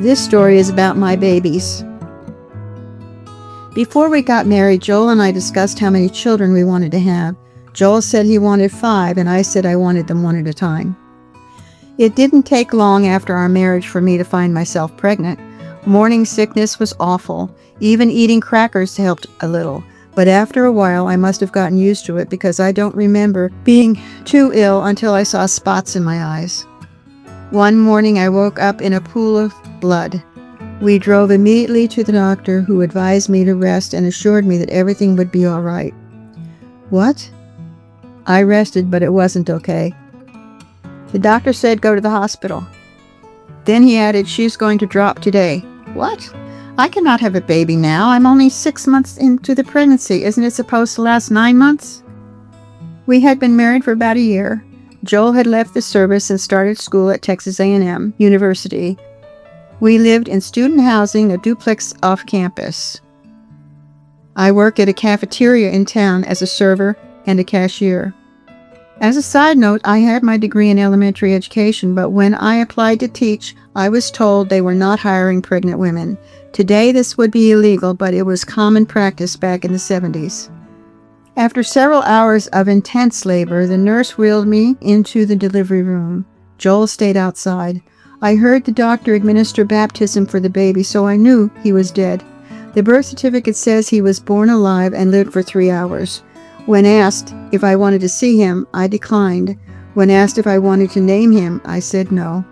This story is about my babies. Before we got married, Joel and I discussed how many children we wanted to have. Joel said he wanted 5, and I said I wanted them one at a time. It didn't take long after our marriage for me to find myself pregnant. Morning sickness was awful. Even eating crackers helped a little. But after a while, I must have gotten used to it because I don't remember being too ill until I saw spots in my eyes. One morning, I woke up in a pool of blood. We drove immediately to the doctor, who advised me to rest and assured me that everything would be all right. What? I rested, but it wasn't okay. The doctor said go to the hospital. Then he added, she's going to drop today. What? I cannot have a baby now. I'm only 6 months into the pregnancy. Isn't it supposed to last 9 months? We had been married for about a year. Joel had left the service and started school at Texas A&M University. We lived in student housing, a duplex off campus. I worked at a cafeteria in town as a server and a cashier. As a side note, I had my degree in elementary education, but when I applied to teach, I was told they were not hiring pregnant women. Today, this would be illegal, but it was common practice back in the 70s. After several hours of intense labor, the nurse wheeled me into the delivery room. Joel stayed outside. I heard the doctor administer baptism for the baby, so I knew he was dead. The birth certificate says he was born alive and lived for 3 hours. When asked if I wanted to see him, I declined. When asked if I wanted to name him, I said no.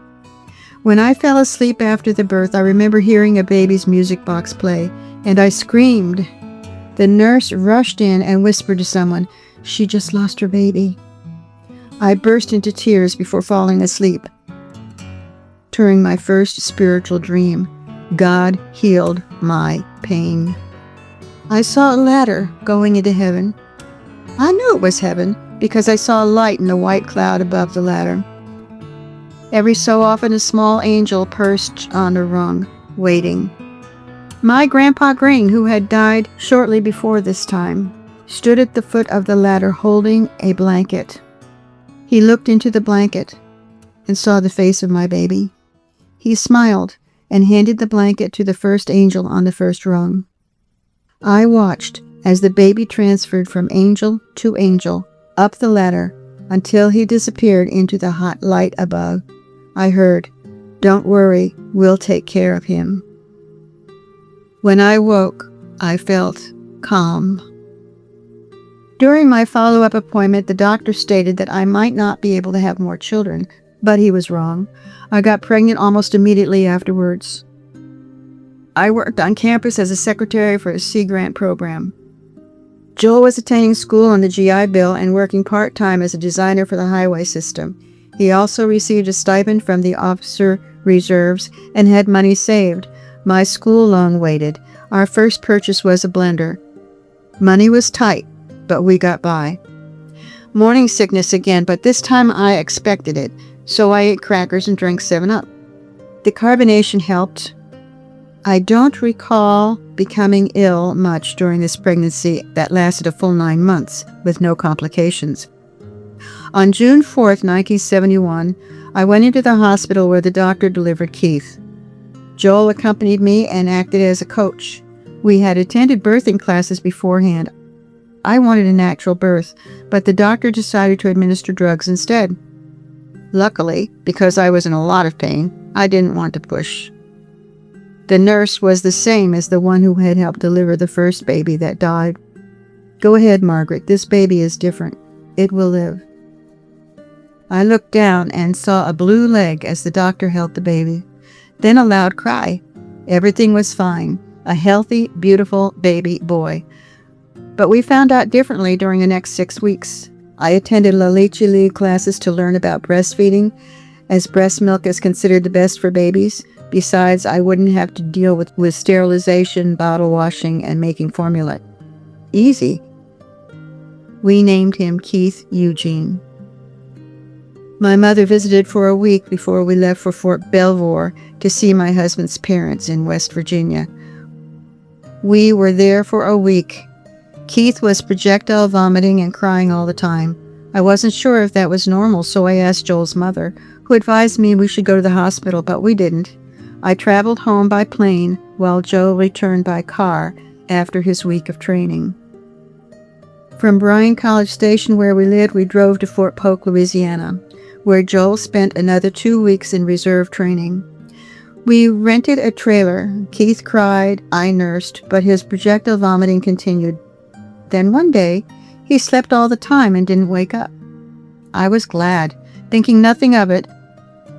When I fell asleep after the birth, I remember hearing a baby's music box play, and I screamed. The nurse rushed in and whispered to someone, "She just lost her baby." I burst into tears before falling asleep. During my first spiritual dream, God healed my pain. I saw a ladder going into heaven. I knew it was heaven because I saw a light in the white cloud above the ladder. Every so often, a small angel perched on a rung, waiting. My Grandpa Green, who had died shortly before this time, stood at the foot of the ladder holding a blanket. He looked into the blanket and saw the face of my baby. He smiled and handed the blanket to the first angel on the first rung. I watched as the baby transferred from angel to angel up the ladder until he disappeared into the hot light above. I heard, "Don't worry, we'll take care of him." When I woke, I felt calm. During my follow-up appointment, the doctor stated that I might not be able to have more children, but he was wrong. I got pregnant almost immediately afterwards. I worked on campus as a secretary for a Sea Grant program. Joel was attending school on the GI Bill and working part-time as a designer for the highway system. He also received a stipend from the officer reserves and had money saved. My school loan waited. Our first purchase was a blender. Money was tight, but we got by. Morning sickness again, but this time I expected it, so I ate crackers and drank 7-Up. The carbonation helped. I don't recall becoming ill much during this pregnancy that lasted a full 9 months with no complications. On June 4th, 1971, I went into the hospital where the doctor delivered Keith. Joel accompanied me and acted as a coach. We had attended birthing classes beforehand. I wanted a natural birth, but the doctor decided to administer drugs instead. Luckily, because I was in a lot of pain, I didn't want to push. The nurse was the same as the one who had helped deliver the first baby that died. "Go ahead, Margaret. This baby is different. It will live." I looked down and saw a blue leg as the doctor held the baby. Then a loud cry. Everything was fine. A healthy, beautiful baby boy. But we found out differently during the next 6 weeks. I attended La Leche League classes to learn about breastfeeding, as breast milk is considered the best for babies. Besides, I wouldn't have to deal with sterilization, bottle washing, and making formula. Easy. We named him Keith Eugene. My mother visited for a week before we left for Fort Belvoir to see my husband's parents in West Virginia. We were there for a week. Keith was projectile vomiting and crying all the time. I wasn't sure if that was normal, so I asked Joel's mother, who advised me we should go to the hospital, but we didn't. I traveled home by plane while Joel returned by car after his week of training. From Bryan College Station, where we lived, we drove to Fort Polk, Louisiana, where Joel spent another 2 weeks in reserve training. We rented a trailer. Keith cried, I nursed, but his projectile vomiting continued. Then one day, he slept all the time and didn't wake up. I was glad, thinking nothing of it,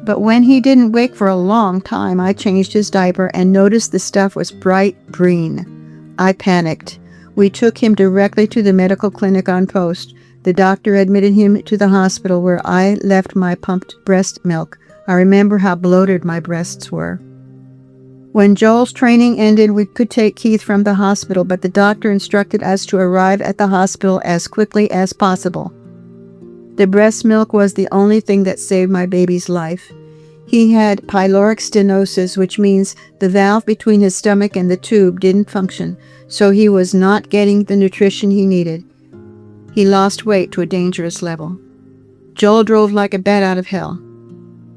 but when he didn't wake for a long time, I changed his diaper and noticed the stuff was bright green. I panicked. We took him directly to the medical clinic on post. The doctor admitted him to the hospital where I left my pumped breast milk. I remember how bloated my breasts were. When Joel's training ended, we could take Keith from the hospital, but the doctor instructed us to arrive at the hospital as quickly as possible. The breast milk was the only thing that saved my baby's life. He had pyloric stenosis, which means the valve between his stomach and the tube didn't function, so he was not getting the nutrition he needed. He lost weight to a dangerous level. Joel drove like a bat out of hell.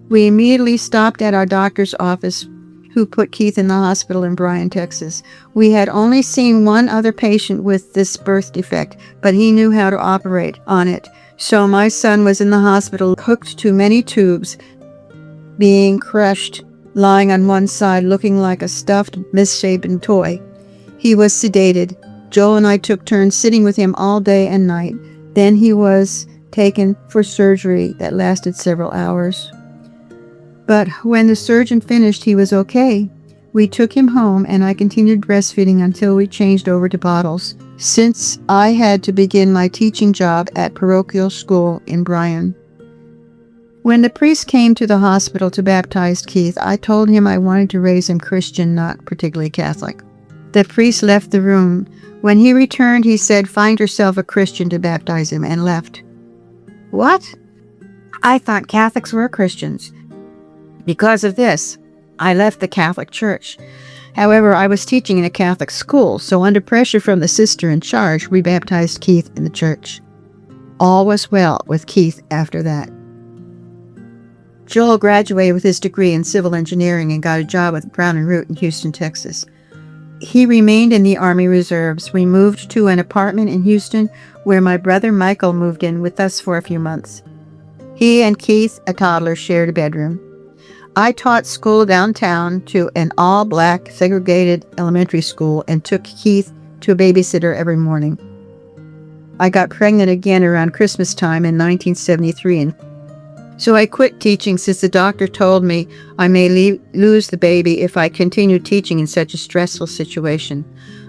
We immediately stopped at our doctor's office, who put Keith in the hospital in Bryan, Texas. We had only seen one other patient with this birth defect, but he knew how to operate on it. So my son was in the hospital, hooked to many tubes, being crushed, lying on one side, looking like a stuffed, misshapen toy. He was sedated. Joel and I took turns sitting with him all day and night. Then he was taken for surgery that lasted several hours. But when the surgeon finished, he was okay. We took him home, and I continued breastfeeding until we changed over to bottles, since I had to begin my teaching job at parochial school in Bryan. When the priest came to the hospital to baptize Keith, I told him I wanted to raise him Christian, not particularly Catholic. The priest left the room. When he returned, he said, "Find yourself a Christian to baptize him," and left. What? I thought Catholics were Christians. Because of this, I left the Catholic Church. However, I was teaching in a Catholic school, so under pressure from the sister in charge, we baptized Keith in the church. All was well with Keith after that. Joel graduated with his degree in civil engineering and got a job with Brown & Root in Houston, Texas. He remained in the Army Reserves. We moved to an apartment in Houston where my brother Michael moved in with us for a few months. He and Keith, a toddler, shared a bedroom. I taught school downtown to an all-black segregated elementary school and took Keith to a babysitter every morning. I got pregnant again around Christmas time in 1973, and so I quit teaching since the doctor told me I may lose the baby if I continued teaching in such a stressful situation.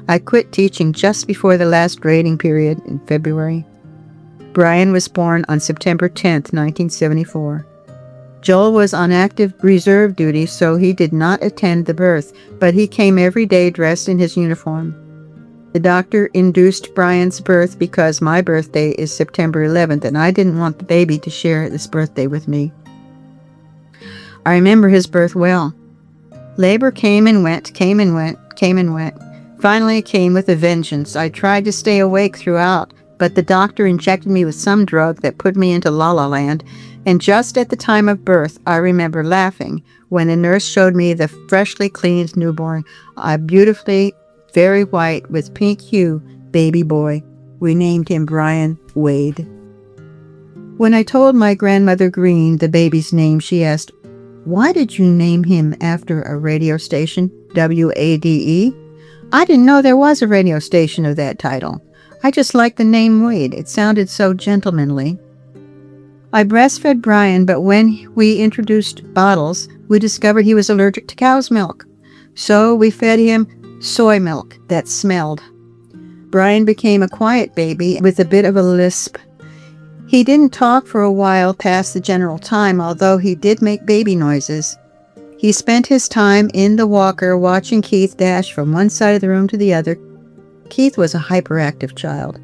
I quit teaching just before the last grading period in February. Bryan was born on September 10th, 1974. Joel was on active reserve duty, so he did not attend the birth, but he came every day dressed in his uniform. The doctor induced Bryan's birth because my birthday is September 11th, and I didn't want the baby to share this birthday with me. I remember his birth well. Labor came and went, came and went, came and went. Finally, it came with a vengeance. I tried to stay awake throughout, but the doctor injected me with some drug that put me into la-la land, and just at the time of birth, I remember laughing when a nurse showed me the freshly cleaned newborn, a beautifully very white with pink hue baby boy. We named him Bryan Wade. When I told my grandmother Green the baby's name, she asked, "Why did you name him after a radio station, WADE? I didn't know there was a radio station of that title. I just liked the name Wade. It sounded so gentlemanly." I breastfed Bryan, but when we introduced bottles, we discovered he was allergic to cow's milk. So we fed him soy milk that smelled. Bryan became a quiet baby with a bit of a lisp. He didn't talk for a while past the general time, although he did make baby noises. He spent his time in the walker watching Keith dash from one side of the room to the other. Keith was a hyperactive child.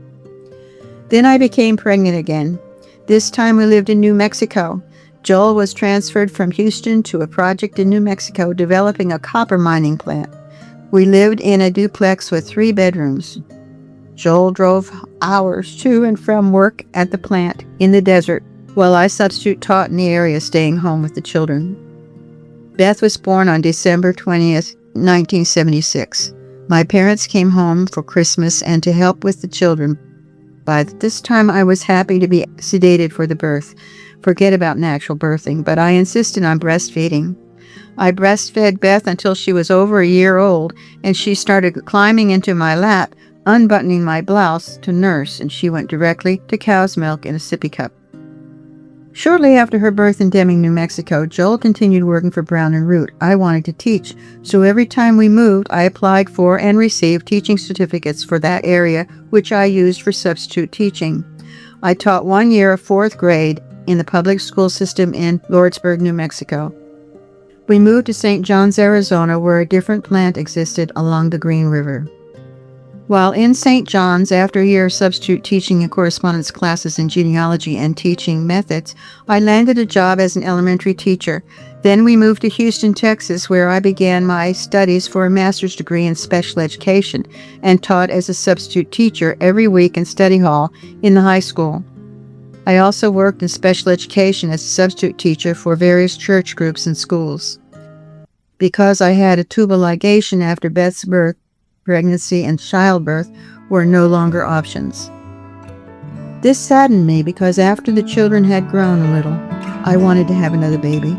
Then I became pregnant again. This time we lived in New Mexico. Joel was transferred from Houston to a project in New Mexico developing a copper mining plant. We lived in a duplex with 3 bedrooms. Joel drove hours to and from work at the plant in the desert, while I substitute taught in the area, staying home with the children. Beth was born on December 20th, 1976. My parents came home for Christmas and to help with the children. By this time, I was happy to be sedated for the birth. Forget about natural birthing, but I insisted on breastfeeding. I breastfed Beth until she was over a year old, and she started climbing into my lap, unbuttoning my blouse to nurse, and she went directly to cow's milk in a sippy cup. Shortly after her birth in Deming, New Mexico, Joel continued working for Brown and Root. I wanted to teach, so every time we moved, I applied for and received teaching certificates for that area, which I used for substitute teaching. I taught 1 year of 4th grade in the public school system in Lordsburg, New Mexico. We moved to St. John's, Arizona, where a different plant existed along the Green River. While in St. John's, after a year of substitute teaching and correspondence classes in genealogy and teaching methods, I landed a job as an elementary teacher. Then we moved to Houston, Texas, where I began my studies for a master's degree in special education and taught as a substitute teacher every week in study hall in the high school. I also worked in special education as a substitute teacher for various church groups and schools. Because I had a tubal ligation after Beth's birth, pregnancy and childbirth were no longer options. This saddened me because after the children had grown a little, I wanted to have another baby.